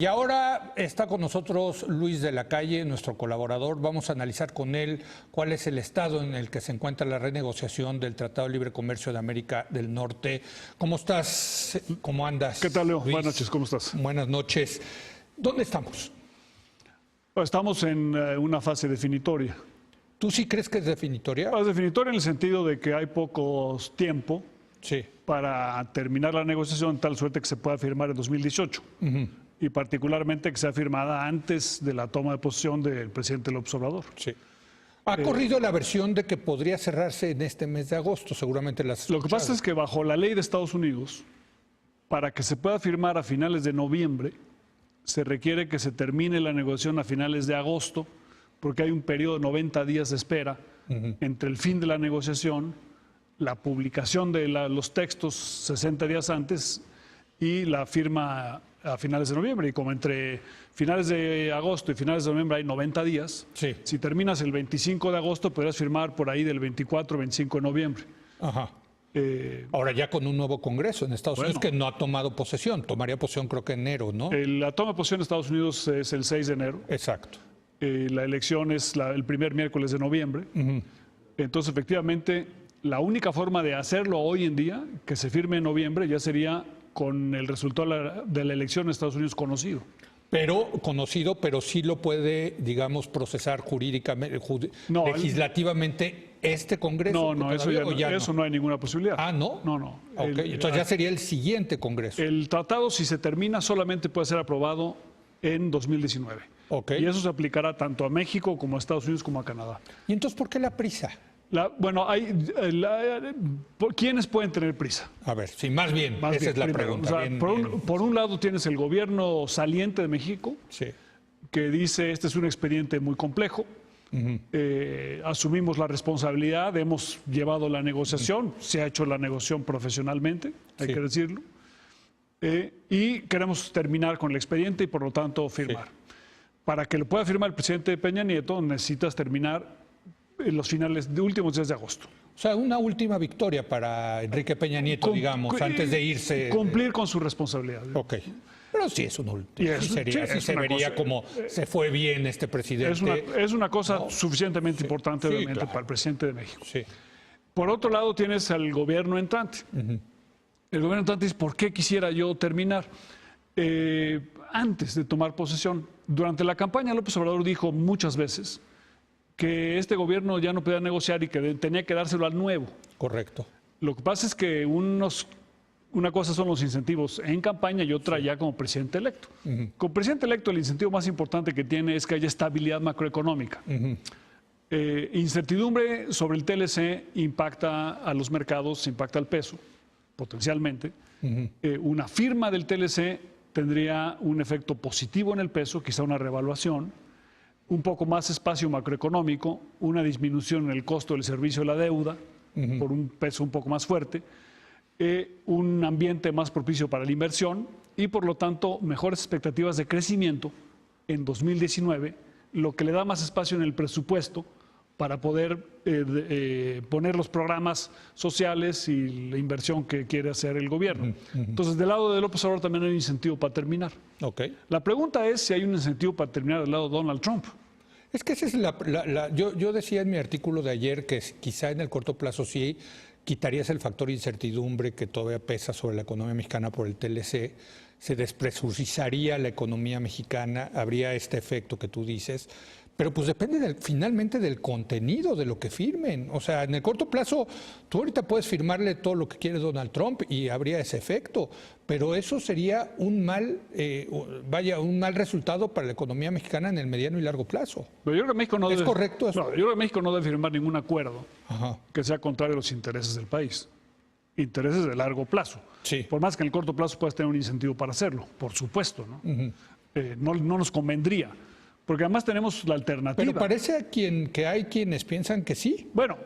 Y ahora está con nosotros Luis de la Calle, nuestro colaborador. Vamos a analizar con él cuál es el estado en el que se encuentra la renegociación del Tratado de Libre Comercio de América del Norte. ¿Cómo estás? ¿Cómo andas? ¿Qué tal, Leo? Luis? Buenas noches, ¿cómo estás? Buenas noches. ¿Dónde estamos? Estamos en una fase definitoria. ¿Tú sí crees que es definitoria? Es definitoria en el sentido de que hay poco tiempo Sí. para terminar la negociación, tal suerte que se pueda firmar en 2018. Y particularmente que sea firmada antes de la toma de posesión del presidente López Obrador. Sí. Ha corrido la versión de que podría cerrarse en este mes de agosto, seguramente las. Lo que pasa es que bajo la ley de Estados Unidos, para que se pueda firmar a finales de noviembre, se requiere que se termine la negociación a finales de agosto, porque hay un periodo de 90 días de espera entre el fin de la negociación, la publicación de los textos 60 días antes y la firma a finales de noviembre. Y como entre finales de agosto y finales de noviembre hay 90 días, Sí. si terminas el 25 de agosto podrás firmar por ahí del 24 o 25 de noviembre. Ajá. Ahora ya con un nuevo Congreso en Estados Unidos que no ha tomado posesión. Tomaría posesión creo que en enero, ¿no? La toma de posesión de Estados Unidos es el 6 de enero. Exacto. La elección es el primer miércoles de noviembre. Entonces, efectivamente, la única forma de hacerlo hoy en día, que se firme en noviembre, ya sería con el resultado de la elección en Estados Unidos conocido. Pero conocido, pero sí lo puede, digamos, procesar jurídicamente, legislativamente este Congreso. No, eso no hay ninguna posibilidad. Ah, ¿no? No. Okay. Entonces ya sería el siguiente Congreso. El tratado, si se termina, solamente puede ser aprobado en 2019. Okay. Y eso se aplicará tanto a México como a Estados Unidos como a Canadá. ¿Y entonces por qué la prisa? ¿Quiénes pueden tener prisa? A ver, sí, más bien, esa es la pregunta. O sea, por un lado tienes el gobierno saliente de México, sí, que dice este es un expediente muy complejo, asumimos la responsabilidad, hemos llevado la negociación, se ha hecho la negociación profesionalmente, hay que decirlo, y queremos terminar con el expediente y por lo tanto firmar. Sí. Para que lo pueda firmar el presidente Peña Nieto necesitas terminar en los finales de últimos días de agosto. O sea, una última victoria para Enrique Peña Nieto, digamos, antes de irse. Cumplir con su responsabilidad. Ok. Pero sí es un último. Sí se vería como se fue bien este presidente. Es una cosa suficientemente importante, obviamente, para el presidente de México. Sí. Por otro lado, tienes al gobierno entrante. El gobierno entrante dice, ¿por qué quisiera yo terminar? Antes de tomar posesión, durante la campaña López Obrador dijo muchas veces que este gobierno ya no podía negociar y que tenía que dárselo al nuevo. Correcto. Lo que pasa es que una cosa son los incentivos en campaña y otra ya como presidente electo. Como presidente electo el incentivo más importante que tiene es que haya estabilidad macroeconómica. Incertidumbre sobre el TLC impacta a los mercados, impacta al peso, potencialmente. Una firma del TLC tendría un efecto positivo en el peso, quizá una revaluación, un poco más espacio macroeconómico, una disminución en el costo del servicio de la deuda por un peso un poco más fuerte, un ambiente más propicio para la inversión y por lo tanto mejores expectativas de crecimiento en 2019, lo que le da más espacio en el presupuesto para poder poner los programas sociales y la inversión que quiere hacer el gobierno. Entonces, del lado de López Obrador también hay un incentivo para terminar. Okay. La pregunta es si hay un incentivo para terminar del lado de Donald Trump. Es que esa es yo decía en mi artículo de ayer que quizá en el corto plazo sí quitarías el factor incertidumbre que todavía pesa sobre la economía mexicana por el TLC, se despresurizaría la economía mexicana, habría este efecto que tú dices, pero pues depende finalmente del contenido de lo que firmen. O sea, en el corto plazo, tú ahorita puedes firmarle todo lo que quiere Donald Trump y habría ese efecto, pero eso sería un mal resultado para la economía mexicana en el mediano y largo plazo. Pero yo creo que México no ¿Es correcto eso? No, yo creo que México no debe firmar ningún acuerdo que sea contrario a los intereses del país. Intereses de largo plazo. Sí. Por más que en el corto plazo puedas tener un incentivo para hacerlo, por supuesto, ¿no? No nos convendría. Porque además tenemos la alternativa. Pero parece que hay quienes piensan que sí. Bueno,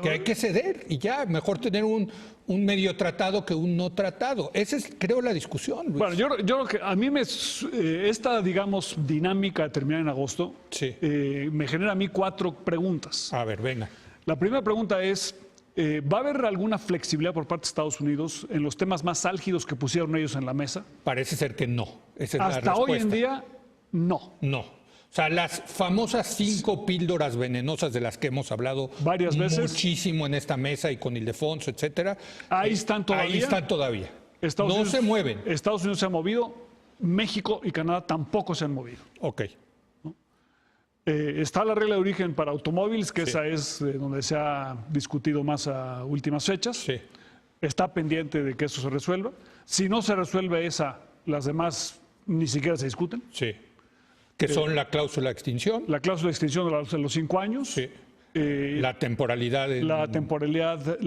que hay que ceder y ya, mejor tener un medio tratado que un no tratado. Esa es, creo, la discusión, Luis. Bueno, yo creo que a mí esta, digamos, dinámica de terminar en agosto me genera a mí 4 preguntas. A ver, venga. La primera pregunta es, ¿Va a haber alguna flexibilidad por parte de Estados Unidos en los temas más álgidos que pusieron ellos en la mesa? Parece ser que no. Esa es Hasta la hoy en respuesta. día, no. No. O sea, las famosas 5 píldoras venenosas de las que hemos hablado Varias veces. muchísimo en esta mesa y con Ildefonso, etcétera. Ahí están todavía. Ahí están todavía. Estados No Unidos- se mueven. Estados Unidos se ha movido, México y Canadá tampoco se han movido. Ok. Está la regla de origen para automóviles, que Sí. esa es donde se ha discutido más a últimas fechas. Sí. Está pendiente de que eso se resuelva. Si no se resuelve esa, las demás ni siquiera se discuten. Sí. Que son la cláusula de extinción, La cláusula de extinción de los 5 años, sí. la la temporalidad temporalidad,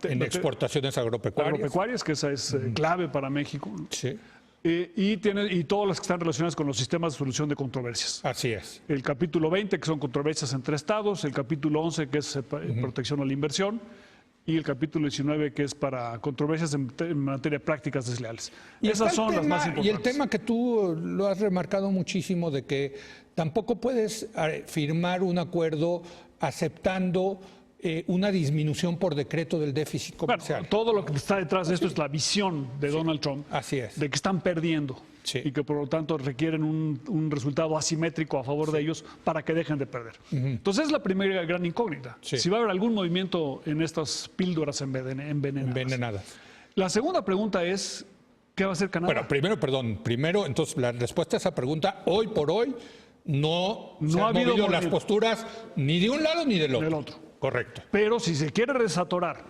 en exportaciones agropecuarias. agropecuarias, que esa es clave para México. Sí. Y todas las que están relacionadas con los sistemas de solución de controversias. Así es. El capítulo 20, que son controversias entre estados, el capítulo 11, que es protección a la inversión, y el capítulo 19, que es para controversias en materia de prácticas desleales. Esas está son el las tema- más importantes. Y el tema que tú lo has remarcado muchísimo de que tampoco puedes firmar un acuerdo aceptando una disminución por decreto del déficit Bueno, comercial. todo lo que está detrás de esto es la visión de Donald Trump Así es. de que están perdiendo Sí. y que por lo tanto requieren un resultado asimétrico a favor de ellos para que dejen de perder. Entonces es la primera gran incógnita. Sí. Si va a haber algún movimiento en estas píldoras envenenadas. Envenenadas. La segunda pregunta es, ¿qué va a hacer Canadá? Bueno, primero, entonces la respuesta a esa pregunta, hoy por hoy, no se ha han habido movido las movimiento. posturas ni de un lado ni del otro. Del otro. Correcto. Pero si se quiere desatorar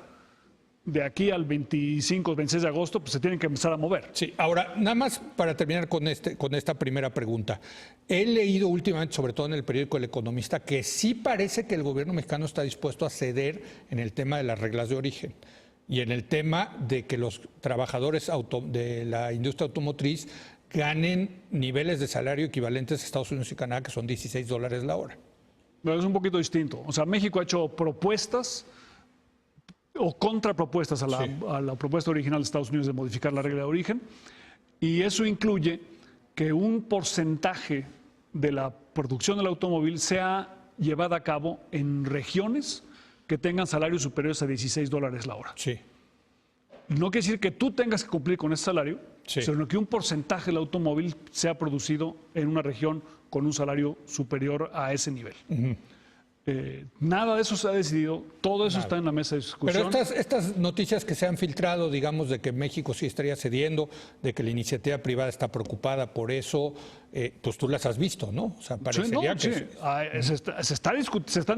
de aquí al 25, 26 de agosto, pues se tienen que empezar a mover. Sí, ahora, nada más para terminar con esta primera pregunta. He leído últimamente, sobre todo en el periódico El Economista, que sí parece que el gobierno mexicano está dispuesto a ceder en el tema de las reglas de origen y en el tema de que los trabajadores de la industria automotriz ganen niveles de salario equivalentes a Estados Unidos y Canadá, que son $16 la hora. Pero es un poquito distinto. O sea, México ha hecho propuestas o contrapropuestas a la propuesta original de Estados Unidos de modificar la regla de origen, y eso incluye que un porcentaje de la producción del automóvil sea llevada a cabo en regiones que tengan salarios superiores a $16 la hora. Sí, No quiere decir que tú tengas que cumplir con ese salario, Sí. sino que un porcentaje del automóvil sea producido en una región con un salario superior a ese nivel. Nada de eso se ha decidido, todo eso está en la mesa de pero discusión. estas noticias que se han filtrado, digamos, de que México sí estaría cediendo, de que la iniciativa privada está preocupada por eso, pues tú las has visto, ¿no? O sea, Sí, parecería no, que... sí. Se están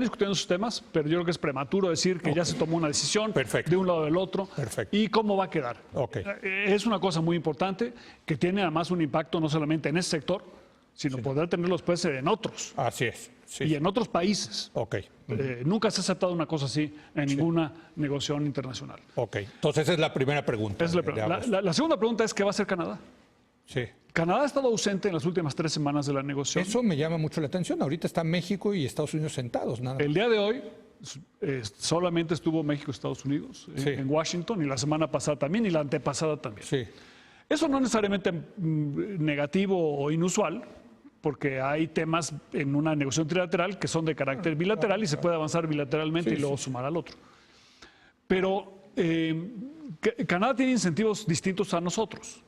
discutiendo esos temas, pero yo creo que es prematuro decir que ya se tomó una decisión Perfecto. de un lado o del otro. Perfecto. Y cómo va a quedar. Ok. Es una cosa muy importante que tiene además un impacto no solamente en ese sector, sino podrá tenerlo después en otros Así es, sí. y en otros países. Ok, Nunca se ha aceptado una cosa así en ninguna negociación internacional. ok. Entonces esa es la primera pregunta. Esa es la de pregunta. agosto. La segunda pregunta es: ¿qué va a hacer Canadá? Sí. Canadá ha estado ausente en las últimas 3 semanas de la negociación. Eso me llama mucho la atención. Ahorita están México y Estados Unidos sentados, nada más. El día de hoy solamente estuvo México y Estados Unidos Sí. en Washington, y la semana pasada también, y la antepasada también. Sí, Eso no es necesariamente negativo o inusual, porque hay temas en una negociación trilateral que son de carácter bilateral y se puede avanzar bilateralmente Sí, y luego sumar al otro. Pero Canadá tiene incentivos distintos a nosotros.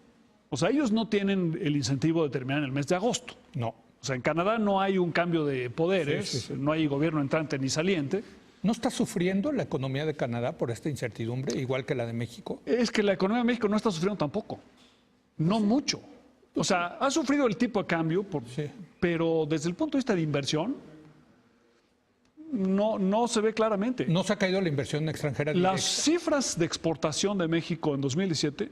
O sea, ellos no tienen el incentivo de terminar en el mes de agosto. no. O sea, en Canadá no hay un cambio de poderes, Sí, sí, sí. no hay gobierno entrante ni saliente. ¿No está sufriendo la economía de Canadá por esta incertidumbre, igual que la de México? Es que la economía de México no está sufriendo tampoco. No mucho. O sea, ha sufrido el tipo de cambio, Sí. pero desde el punto de vista de inversión, no se ve claramente. No se ha caído la inversión extranjera Las directa. cifras de exportación de México en 2017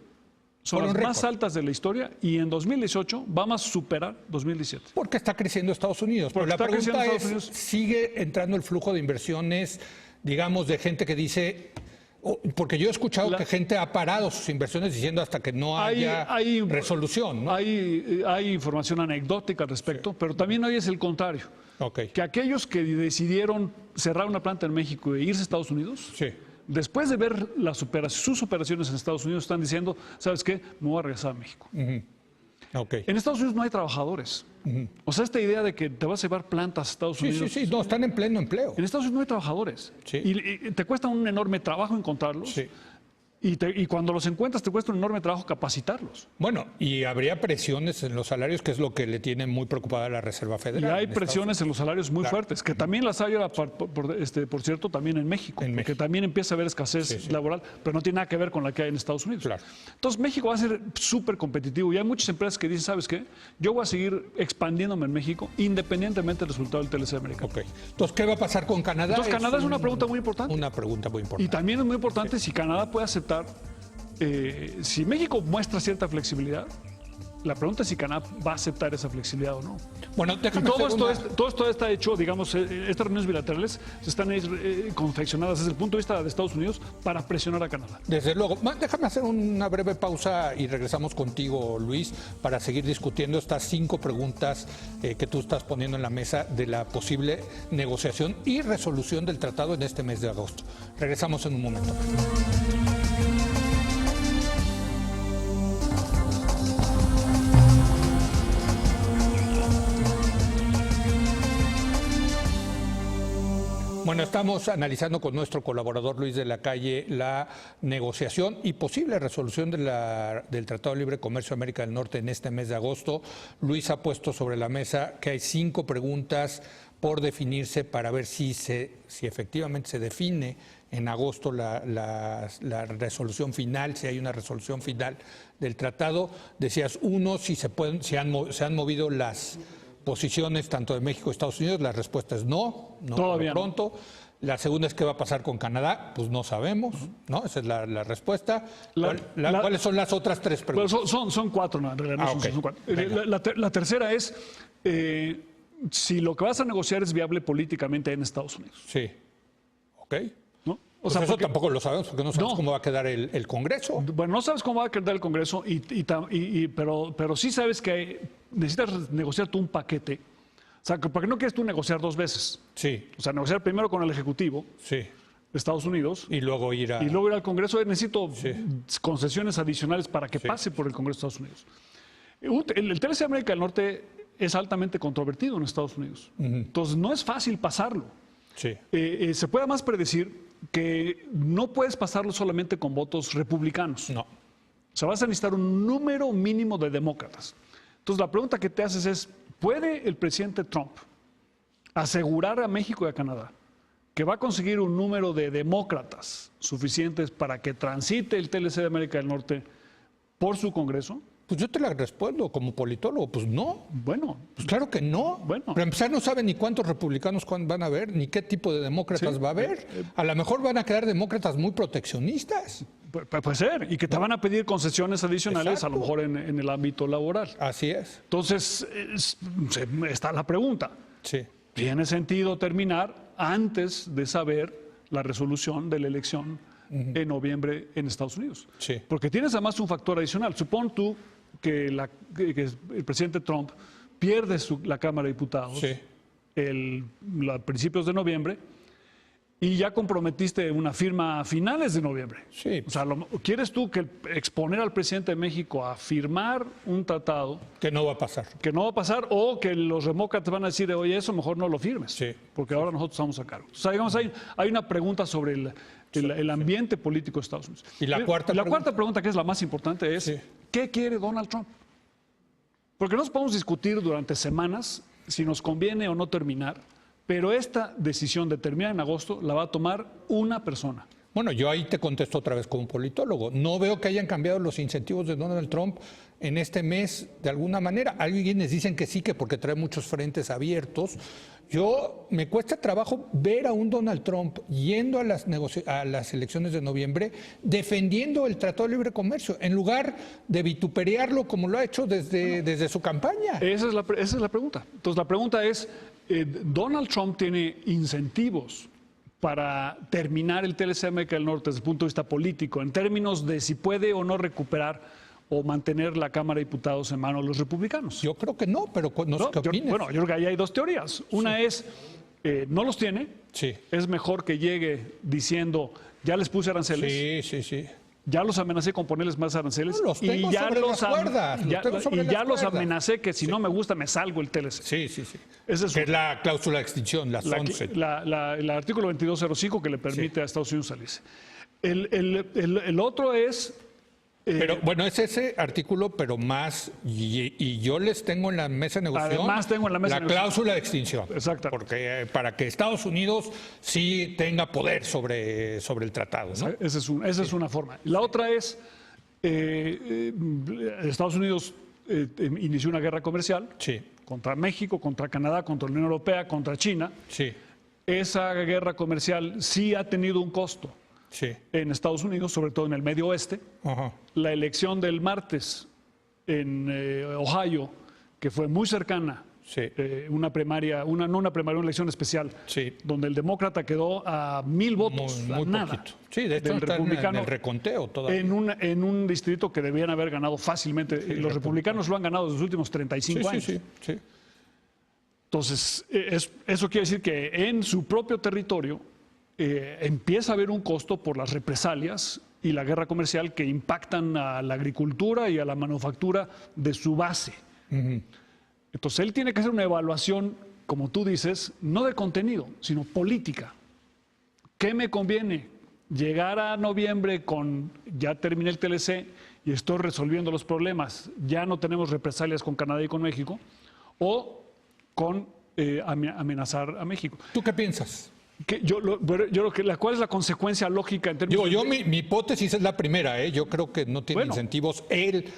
son Fueron las más récord. altas de la historia, y en 2018 vamos a superar 2017. Porque está creciendo Estados Unidos. Pero Porque la está pregunta creciendo es, Estados Unidos. ¿sigue entrando el flujo de inversiones, digamos, de gente que dice... Porque yo he escuchado que gente ha parado sus inversiones diciendo hasta que no haya resolución, ¿no? Hay información anecdótica al respecto, pero también hoy es el contrario. Ok, Que aquellos que decidieron cerrar una planta en México e irse a Estados Unidos, sí, después de ver sus operaciones en Estados Unidos, están diciendo: ¿sabes qué? Me voy a regresar a México. ok. En Estados Unidos no hay trabajadores. O sea, esta idea de que te vas a llevar plantas a Estados Sí, Unidos. sí, sí, no, están en pleno empleo. En Estados Unidos no hay trabajadores. Sí. Y te cuesta un enorme trabajo encontrarlos. Sí. Y cuando los encuentras te cuesta un enorme trabajo capacitarlos. Bueno, y habría presiones en los salarios, que es lo que le tiene muy preocupada la Reserva Y Federal. hay en presiones en los salarios muy fuertes, que también las hay ahora, por cierto, también en México, En porque México. también empieza a haber escasez Sí, sí. laboral, pero no tiene nada que ver con la que hay en Estados Unidos. Claro. Entonces México va a ser súper competitivo y hay muchas empresas que dicen, ¿sabes qué? Yo voy a seguir expandiéndome en México independientemente del resultado del TLC americano. Ok. Entonces, ¿qué va a pasar con Canadá? Entonces Canadá es una pregunta muy importante. Una pregunta muy Y importante. también es muy importante si Canadá puede aceptar, si México muestra cierta flexibilidad, la pregunta es si Canadá va a aceptar esa flexibilidad o no. Bueno, Y déjame todo hacer esto, todo esto está hecho, digamos, estas reuniones bilaterales están confeccionadas desde el punto de vista de Estados Unidos para presionar a Canadá. Desde luego. Déjame hacer una breve pausa y regresamos contigo, Luis, para seguir discutiendo estas 5 preguntas que tú estás poniendo en la mesa de la posible negociación y resolución del tratado en este mes de agosto. Regresamos en un momento. Bueno, estamos analizando con nuestro colaborador Luis de la Calle la negociación y posible resolución del Tratado de Libre Comercio América del Norte en este mes de agosto. Luis ha puesto sobre la mesa que hay 5 preguntas por definirse para ver si efectivamente se define en agosto la resolución final, si hay una resolución final del tratado. Decías, uno, si se han movido las posiciones tanto de México y Estados Unidos. La respuesta es no Todavía pronto. La segunda es qué va a pasar con Canadá, pues no sabemos, ¿no? Esa es la respuesta. ¿Cuáles son las otras 3 preguntas? Bueno, son 4, no, en realidad no ok. son 4. La tercera es si lo que vas a negociar es viable políticamente en Estados Unidos. Sí. Ok. ¿No? Pues eso tampoco lo sabemos porque no sabemos cómo va a quedar el Congreso. Bueno, no sabes cómo va a quedar el Congreso, pero sí sabes que necesitas negociar tú un paquete. O sea, porque no quieres tú negociar 2 veces. Sí, O sea, negociar primero con el Ejecutivo sí. de Estados Unidos Y luego ir a... y luego ir al Congreso. Necesito Sí. concesiones adicionales para que pase por el Congreso de Estados Unidos. El TLC de América del Norte es altamente controvertido en Estados Unidos. Entonces, no es fácil pasarlo. Sí. Se puede además predecir que no puedes pasarlo solamente con votos republicanos. No. O sea, vas a necesitar un número mínimo de demócratas. Entonces, la pregunta que te haces es, ¿puede el presidente Trump asegurar a México y a Canadá que va a conseguir un número de demócratas suficientes para que transite el TLC de América del Norte por su Congreso? Pues yo te la respondo como politólogo, pues no. Bueno, Pues claro que no. Bueno. Para empezar, no saben ni cuántos republicanos van a haber, ni qué tipo de demócratas Sí. va a haber. A lo mejor van a quedar demócratas muy proteccionistas. puede ser. Y que te van a pedir concesiones adicionales, Exacto. a lo mejor en el ámbito laboral. Así es. Entonces, está la pregunta. Sí. ¿Tiene sentido terminar antes de saber la resolución de la elección en noviembre en Estados Unidos? Sí. Porque tienes además un factor adicional. Supón tú que el presidente Trump pierde la Cámara de Diputados Sí. a principios de noviembre y ya comprometiste una firma a finales de noviembre. Sí. O sea, ¿quieres tú exponer al presidente de México a firmar un tratado Que no va a pasar. que no va a pasar o que los demócratas van a decir, oye, eso mejor no lo firmes, Sí. porque ahora nosotros estamos a cargo? O sea, digamos, hay una pregunta sobre el ambiente político de Estados Unidos. Y la cuarta cuarta pregunta, que es la más importante, es Sí. ¿qué quiere Donald Trump? Porque nos podemos discutir durante semanas si nos conviene o no terminar, pero esta decisión de terminar en agosto la va a tomar una persona. Bueno, yo ahí te contesto otra vez como politólogo. No veo que hayan cambiado los incentivos de Donald Trump en este mes de alguna manera. Algunos dicen que sí, que porque trae muchos frentes abiertos. Me cuesta trabajo ver a un Donald Trump yendo a las elecciones de noviembre defendiendo el Tratado de Libre Comercio, en lugar de vituperiarlo como lo ha hecho desde su campaña. Esa es la pregunta. Entonces, la pregunta es, ¿Donald Trump tiene incentivos para terminar el TLC de América del Norte desde el punto de vista político, en términos de si puede o no recuperar o mantener la Cámara de Diputados en manos de los republicanos? Yo creo que no, pero no sé qué opinas. Bueno, yo creo que ahí hay 2 teorías. Una es, no los tiene. Sí. Es mejor que llegue diciendo, ya les puse aranceles. Sí. Ya los amenacé con ponerles más aranceles. No, los tengo y ya sobre las cuerdas, los amenacé que si no me gusta me salgo el TLC. Sí, sí, sí. Ese es que es la cláusula de extinción, la sunset. el artículo 2205 que le permite a Estados Unidos salirse. El otro es... Pero bueno, es ese artículo, pero más, y yo les tengo en la mesa de negociación Además tengo en la mesa de negociación cláusula de extinción. Exactamente. Porque para que Estados Unidos sí tenga poder sobre el tratado, ¿no? Esa es una forma. La otra es, Estados Unidos inició una guerra comercial contra México, contra Canadá, contra la Unión Europea, contra China. Sí. Esa guerra comercial sí ha tenido un costo. Sí. En Estados Unidos, sobre todo en el Medio Oeste. Ajá. La elección del martes en Ohio, que fue muy cercana, una primaria, una elección especial, donde el demócrata quedó a 1,000 votos, muy nada. poquito. Sí, de hecho está en el reconteo todavía. En un distrito que debían haber ganado fácilmente. Los republicanos lo han ganado en los últimos 35 años. Sí. Entonces, eso quiere decir que en su propio territorio empieza a haber un costo por las represalias y la guerra comercial que impactan a la agricultura y a la manufactura de su base. Entonces él tiene que hacer una evaluación, como tú dices, no de contenido, sino política. ¿Qué me conviene? Llegar a noviembre con ya terminé el TLC y estoy resolviendo los problemas, ya no tenemos represalias con Canadá y con México, o con amenazar a México. ¿Tú qué piensas? Yo creo que ¿cuál es la consecuencia lógica en términos mi hipótesis es la primera, yo creo que no tiene incentivos él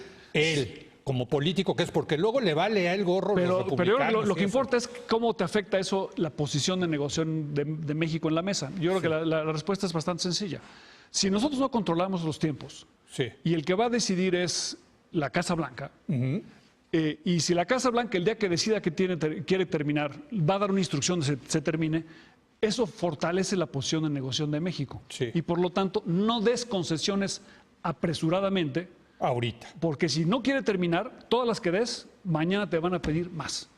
como político que es, porque luego le vale a él gorro los republicanos. Pero yo creo que lo que importa es cómo te afecta eso la posición de negociación de México en la mesa. Yo creo que la respuesta es bastante sencilla. Si nosotros no controlamos los tiempos y el que va a decidir es la Casa Blanca, y si la Casa Blanca el día que decida que quiere terminar va a dar una instrucción de que se termine, eso fortalece la posición de negociación de México. Y por lo tanto, no des concesiones apresuradamente. Ahorita. Porque si no quiere terminar, todas las que des, mañana te van a pedir más.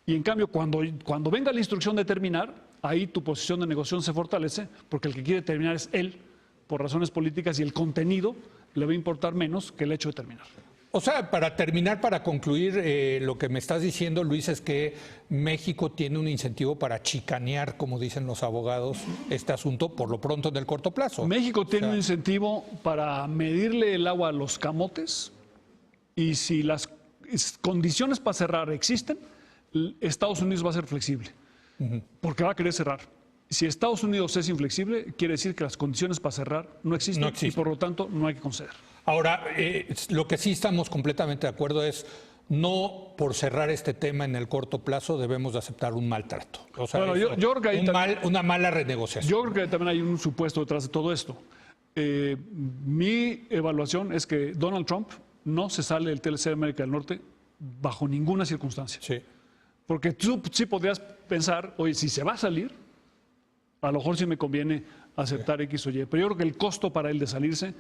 Y en cambio, cuando venga la instrucción de terminar, ahí tu posición de negociación se fortalece, porque el que quiere terminar es él, por razones políticas, y el contenido le va a importar menos que el hecho de terminar. O sea, para concluir, lo que me estás diciendo, Luis, es que México tiene un incentivo para chicanear, como dicen los abogados, este asunto, por lo pronto en el corto plazo. México tiene un incentivo para medirle el agua a los camotes, y si las condiciones para cerrar existen, Estados Unidos va a ser flexible, porque va a querer cerrar. Si Estados Unidos es inflexible, quiere decir que las condiciones para cerrar no existen. Y por lo tanto no hay que conceder. Ahora, lo que sí estamos completamente de acuerdo es no por cerrar este tema en el corto plazo debemos de aceptar un maltrato. O sea, bueno, yo creo que hay una mala renegociación. Yo creo que también hay un supuesto detrás de todo esto. Mi evaluación es que Donald Trump no se sale del TLC de América del Norte bajo ninguna circunstancia. Porque tú sí podrías pensar, oye, si se va a salir, a lo mejor sí me conviene aceptar X o Y. Pero yo creo que el costo para él de salirse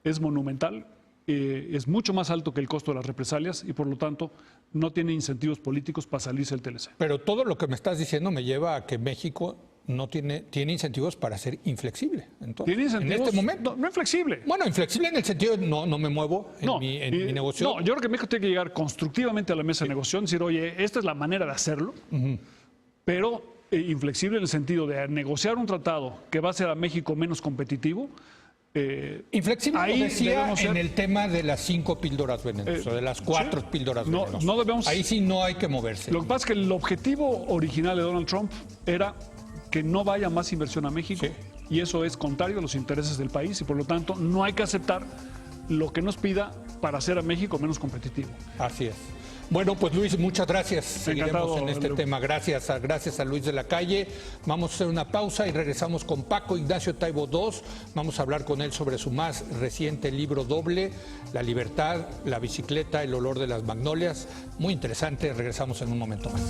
es monumental, es mucho más alto que el costo de las represalias y por lo tanto no tiene incentivos políticos para salirse del TLC. Pero todo lo que me estás diciendo me lleva a que México no tiene incentivos para ser inflexible. Entonces, ¿tiene incentivos? En este momento. No inflexible. Bueno, inflexible en el sentido de no me muevo en mi negocio. No, yo creo que México tiene que llegar constructivamente a la mesa de negociación y decir, oye, esta es la manera de hacerlo, pero inflexible en el sentido de negociar un tratado que va a hacer a México menos competitivo. Inflexible ahí lo decía en el tema de las 5 píldoras venenosas, o de las 4 píldoras venenosas. No debemos, ahí sí no hay que moverse. Lo que pasa es que el objetivo original de Donald Trump era que no vaya más inversión a México y eso es contrario a los intereses del país y por lo tanto no hay que aceptar lo que nos pida para hacer a México menos competitivo. Así es. Bueno, pues Luis, muchas gracias. Seguiremos en este tema. Gracias a Luis de la Calle. Vamos a hacer una pausa y regresamos con Paco Ignacio Taibo II. Vamos a hablar con él sobre su más reciente libro doble, La libertad, la bicicleta, el olor de las magnolias. Muy interesante. Regresamos en un momento más.